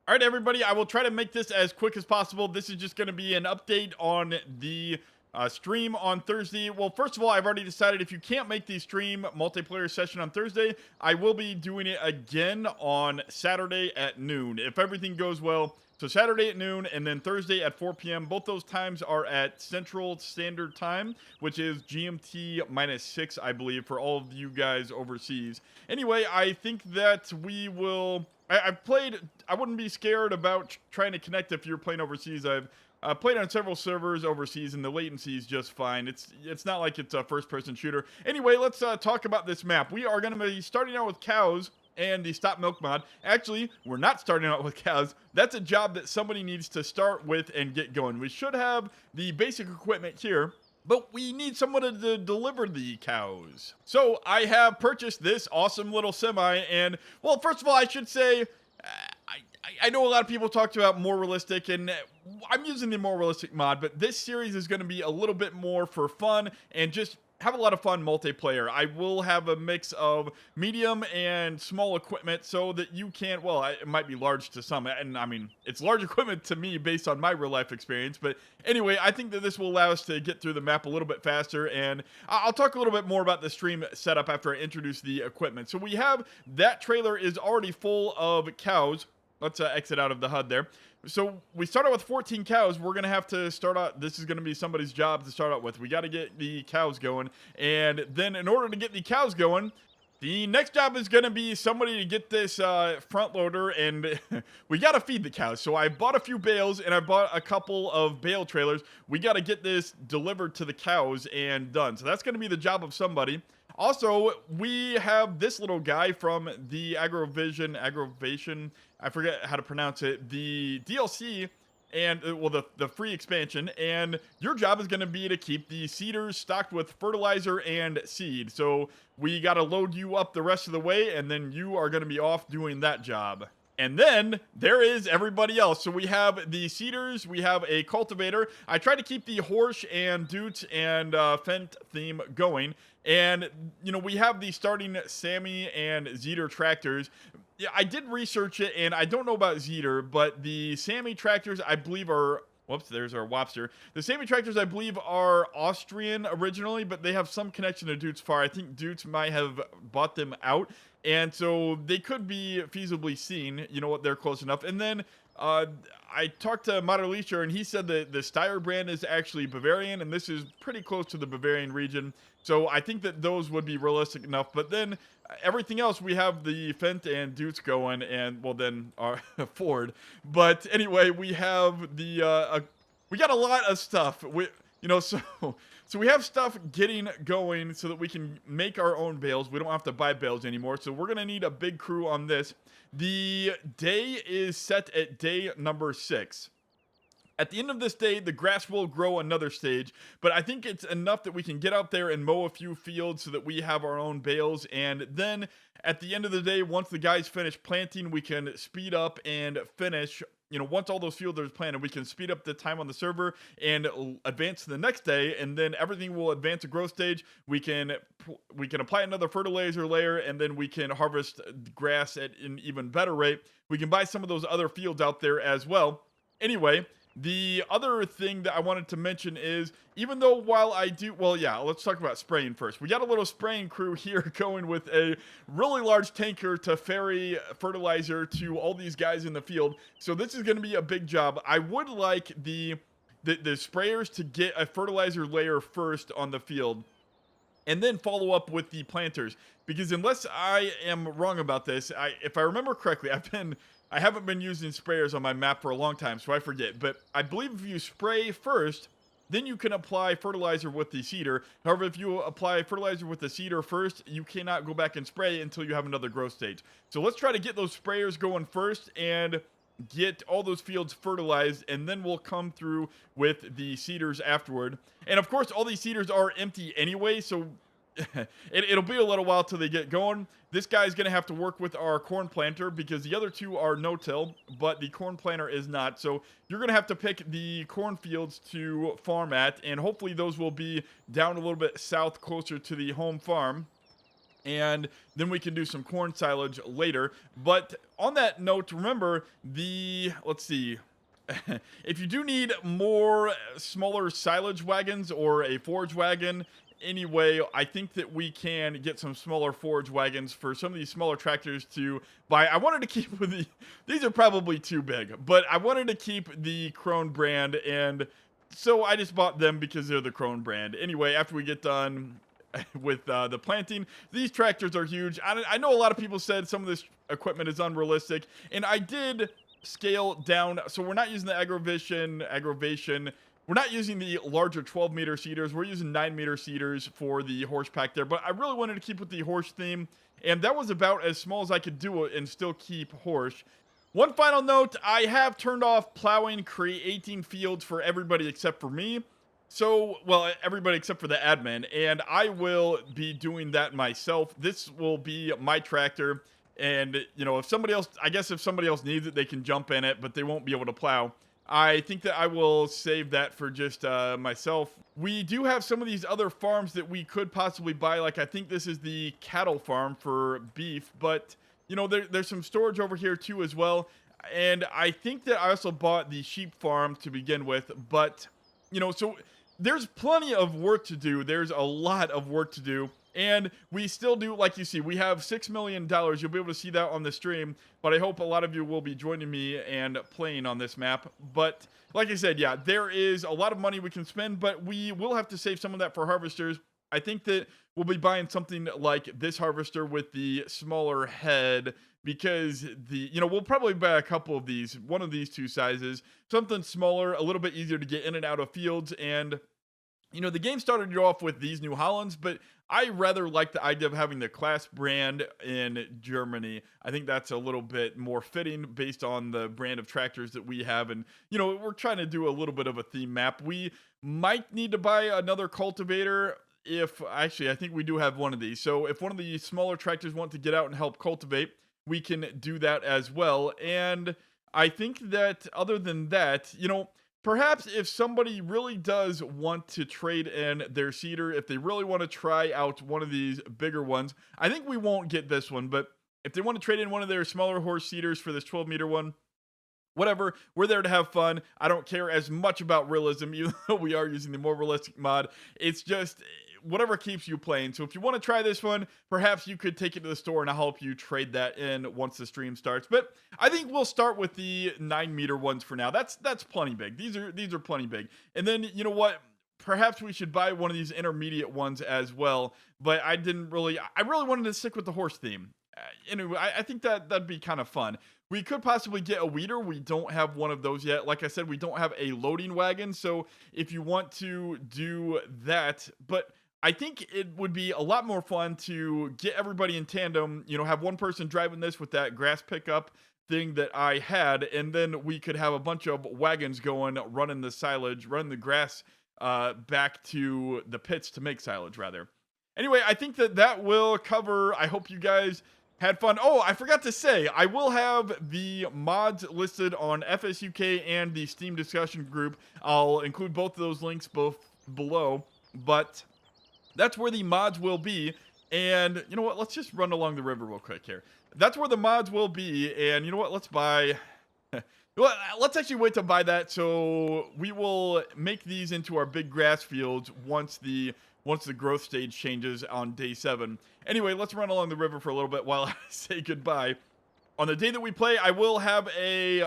All right, everybody, I will try to make this as quick as possible. This is just going to be an update on the stream on Thursday. Well, first of all, I've already decided if you can't make the stream multiplayer session on Thursday, I will be doing it again on Saturday at noon. If everything goes well, so Saturday at noon and then Thursday at 4 p.m. Both those times are at Central Standard Time, which is GMT -6, I believe, for all of you guys overseas. Anyway, I think that we will. I've played. I wouldn't be scared about trying to connect if you're playing overseas. I've played on several servers overseas, and the latency is just fine. It's not like it's a first-person shooter. Anyway, let's talk about this map. We are going to be starting out with cows and the stop milk mod. Actually, we're not starting out with cows. That's a job that somebody needs to start with and get going. We should have the basic equipment here, but we need someone to deliver the cows. So I have purchased this awesome little semi, and, well, first of all, I should say, I know a lot of people talked about more realistic, and I'm using the more realistic mod, but this series is going to be a little bit more for fun and just have a lot of fun multiplayer. I will have a mix of medium and small equipment so that you can, well, it might be large to some, and I mean, it's large equipment to me based on my real life experience, but anyway, I think that this will allow us to get through the map a little bit faster, and I'll talk a little bit more about the stream setup after I introduce the equipment. So we have, that trailer is already full of cows. Let's exit out of the HUD there. So we start out with 14 cows. We're going to have to start out. This is going to be somebody's job to start out with. We got to get the cows going. And then in order to get the cows going, the next job is going to be somebody to get this front loader, and we got to feed the cows. So I bought a few bales, and I bought a couple of bale trailers. We got to get this delivered to the cows and done. So that's going to be the job of somebody. Also, we have this little guy from the Aggravation, I forget how to pronounce it, the DLC, and, well, the free expansion, and your job is going to be to keep the seeders stocked with fertilizer and seed. So we got to load you up the rest of the way, and then you are going to be off doing that job. And then there is everybody else. So we have the seeders, we have a cultivator. I try to keep the horse and Doot and Fent theme going. And, you know, we have the starting Sammy and Zeter tractors. Yeah, I did research it, and I don't know about Zeter, but the Sammy tractors, I believe, are... Whoops, there's our Wopster. The Sammy tractors, I believe, are Austrian originally, but they have some connection to Doots Far. I think Doots might have bought them out, and so they could be feasibly seen. You know what? They're close enough. And then I talked to Maderlicher, and he said that the Steyr brand is actually Bavarian, and this is pretty close to the Bavarian region. So I think that those would be realistic enough. But then everything else, we have the Fent and Doots going, and, well, then our Ford. But anyway, we have the we got a lot of stuff. So we have stuff getting going so that we can make our own bales. We don't have to buy bales anymore. So we're gonna need a big crew on this. The day is set at day number 6. At the end of this day, the grass will grow another stage, but I think it's enough that we can get out there and mow a few fields so that we have our own bales, and then at the end of the day, once the guys finish planting, we can speed up and finish. You know, once all those fields are planted, we can speed up the time on the server and advance to the next day, and then everything will advance a growth stage. We can apply another fertilizer layer, and then we can harvest grass at an even better rate. We can buy some of those other fields out there as well. Anyway, the other thing that I wanted to mention is, even though while I do, well, yeah, let's talk about spraying first. We got a little spraying crew here going with a really large tanker to ferry fertilizer to all these guys in the field. So this is going to be a big job. I would like the sprayers to get a fertilizer layer first on the field, and then follow up with the planters. Because unless I am wrong about this, if I remember correctly, I haven't been using sprayers on my map for a long time, so I forget. But I believe if you spray first, then you can apply fertilizer with the seeder. However, if you apply fertilizer with the seeder first, you cannot go back and spray until you have another growth stage. So let's try to get those sprayers going first and get all those fields fertilized, and then we'll come through with the seeders afterward. And of course, all these seeders are empty anyway, so it'll be a little while till they get going. This guy's going to have to work with our corn planter because the other two are no-till, but the corn planter is not. So you're going to have to pick the cornfields to farm at, and hopefully those will be down a little bit south closer to the home farm. and then we can do some corn silage later. But on that note, remember let's see, if you do need more smaller silage wagons or a forage wagon, anyway, I think that we can get some smaller forage wagons for some of these smaller tractors to buy. I wanted to keep with these are probably too big, but I wanted to keep the Krone brand, and so I just bought them because they're the Krone brand. Anyway, after we get done with the planting, these tractors are huge. I know a lot of people said some of this equipment is unrealistic, and I did scale down. So we're not using the aggravation. We're not using the larger 12-meter seeders. We're using 9-meter seeders for the horse pack there. But I really wanted to keep with the horse theme, and that was about as small as I could do it and still keep horse. One final note, I have turned off plowing, creating fields for everybody except for me. So, well, everybody except for the admin, and I will be doing that myself. This will be my tractor, and, you know, if somebody else needs it, they can jump in it, but they won't be able to plow. I think that I will save that for just myself. We do have some of these other farms that we could possibly buy, like I think this is the cattle farm for beef, but, you know, there's some storage over here too as well, and I think that I also bought the sheep farm to begin with, but, you know, so there's plenty of work to do. There's a lot of work to do. And we still do, like you see, we have $6 million. You'll be able to see that on the stream. But I hope a lot of you will be joining me and playing on this map. But like I said, yeah, there is a lot of money we can spend. But we will have to save some of that for harvesters. I think that we'll be buying something like this harvester with the smaller head. Because we'll probably buy a couple of these. One of these two sizes. Something smaller, a little bit easier to get in and out of fields. And, you know, the game started you off with these New Hollands, but I rather like the idea of having the class brand in Germany. I think that's a little bit more fitting based on the brand of tractors that we have. And, you know, we're trying to do a little bit of a theme map. We might need to buy another cultivator I think we do have one of these. So if one of the smaller tractors want to get out and help cultivate, we can do that as well. And I think that other than that, you know, perhaps if somebody really does want to trade in their seeder, if they really want to try out one of these bigger ones, I think we won't get this one, but if they want to trade in one of their smaller horse seeders for this 12-meter one, whatever, we're there to have fun. I don't care as much about realism, even though we are using the more realistic mod. It's just whatever keeps you playing. So if you want to try this one, perhaps you could take it to the store and I'll help you trade that in once the stream starts. But I think we'll start with the 9-meter ones for now. That's plenty big. These are plenty big. And then, you know what? Perhaps we should buy one of these intermediate ones as well. But I really wanted to stick with the horse theme. Anyway, I think that'd be kind of fun. We could possibly get a weeder. We don't have one of those yet. Like I said, we don't have a loading wagon. So if you want to do that, but I think it would be a lot more fun to get everybody in tandem, you know, have one person driving this with that grass pickup thing that I had, and then we could have a bunch of wagons going, running the grass back to the pits to make silage, rather. Anyway, I think that will cover. I hope you guys had fun. Oh, I forgot to say, I will have the mods listed on FSUK and the Steam discussion group. I'll include both of those links both below, but that's where the mods will be. And you know what? Let's just run along the river real quick here. That's where the mods will be. And you know what? Let's buy. Well, let's actually wait to buy that. So we will make these into our big grass fields once the growth stage changes on day 7. Anyway, let's run along the river for a little bit while I say goodbye. On the day that we play, I will have a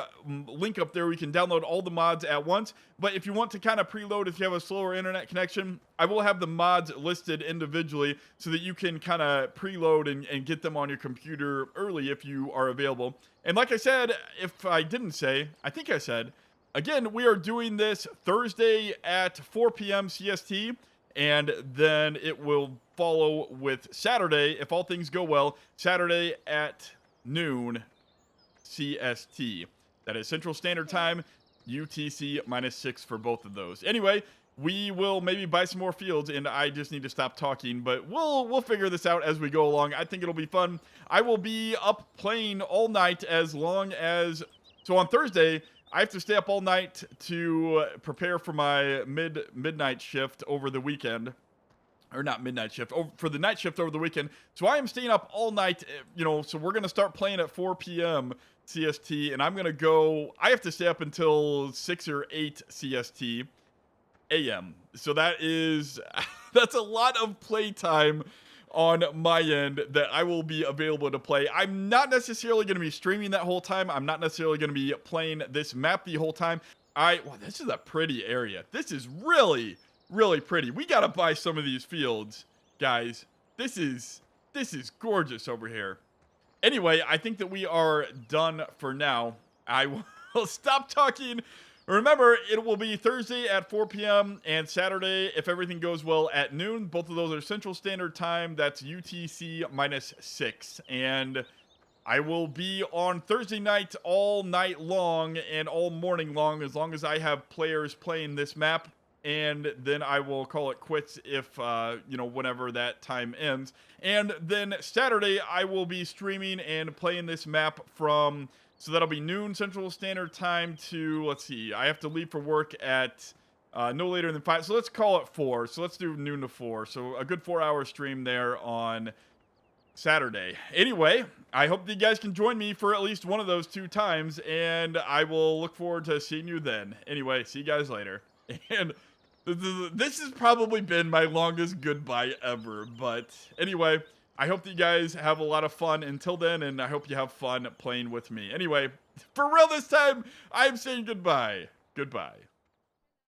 link up there where you can download all the mods at once. But if you want to kind of preload, if you have a slower internet connection, I will have the mods listed individually so that you can kind of preload and get them on your computer early if you are available. And like I said, if I didn't say, I think I said, again, we are doing this Thursday at 4 p.m. CST. And then it will follow with Saturday, if all things go well, Saturday at noon CST. That is Central Standard Time, UTC -6 for both of those. Anyway, we will maybe buy some more fields, and I just need to stop talking, but we'll figure this out as we go along. I think it'll be fun. I will be up playing all night as long as... So on Thursday, I have to stay up all night to prepare for my midnight shift over the weekend. or not midnight shift, for the night shift over the weekend. So I am staying up all night, so we're going to start playing at 4 p.m. CST, and I'm going to go, I have to stay up until 6 or 8 CST AM. So that's a lot of playtime on my end that I will be available to play. I'm not necessarily going to be streaming that whole time. I'm not necessarily going to be playing this map the whole time. Well, this is a pretty area. This is really, really pretty. We got to buy some of these fields, guys. This is gorgeous over here. Anyway, I think that we are done for now. I will stop talking. Remember, it will be Thursday at 4 p.m. and Saturday, if everything goes well, at noon. Both of those are Central Standard Time. That's UTC -6. And I will be on Thursday night all night long and all morning long as I have players playing this map. And then I will call it quits if, whenever that time ends. And then Saturday, I will be streaming and playing this map so that'll be noon Central Standard Time to, let's see, I have to leave for work at no later than 5. So let's call it 4. So let's do noon to 4. So a good 4-hour stream there on Saturday. Anyway, I hope that you guys can join me for at least one of those 2 times. And I will look forward to seeing you then. Anyway, see you guys later. And this has probably been my longest goodbye ever. But anyway, I hope that you guys have a lot of fun until then, and I hope you have fun playing with me. Anyway, for real this time, I'm saying goodbye. Goodbye.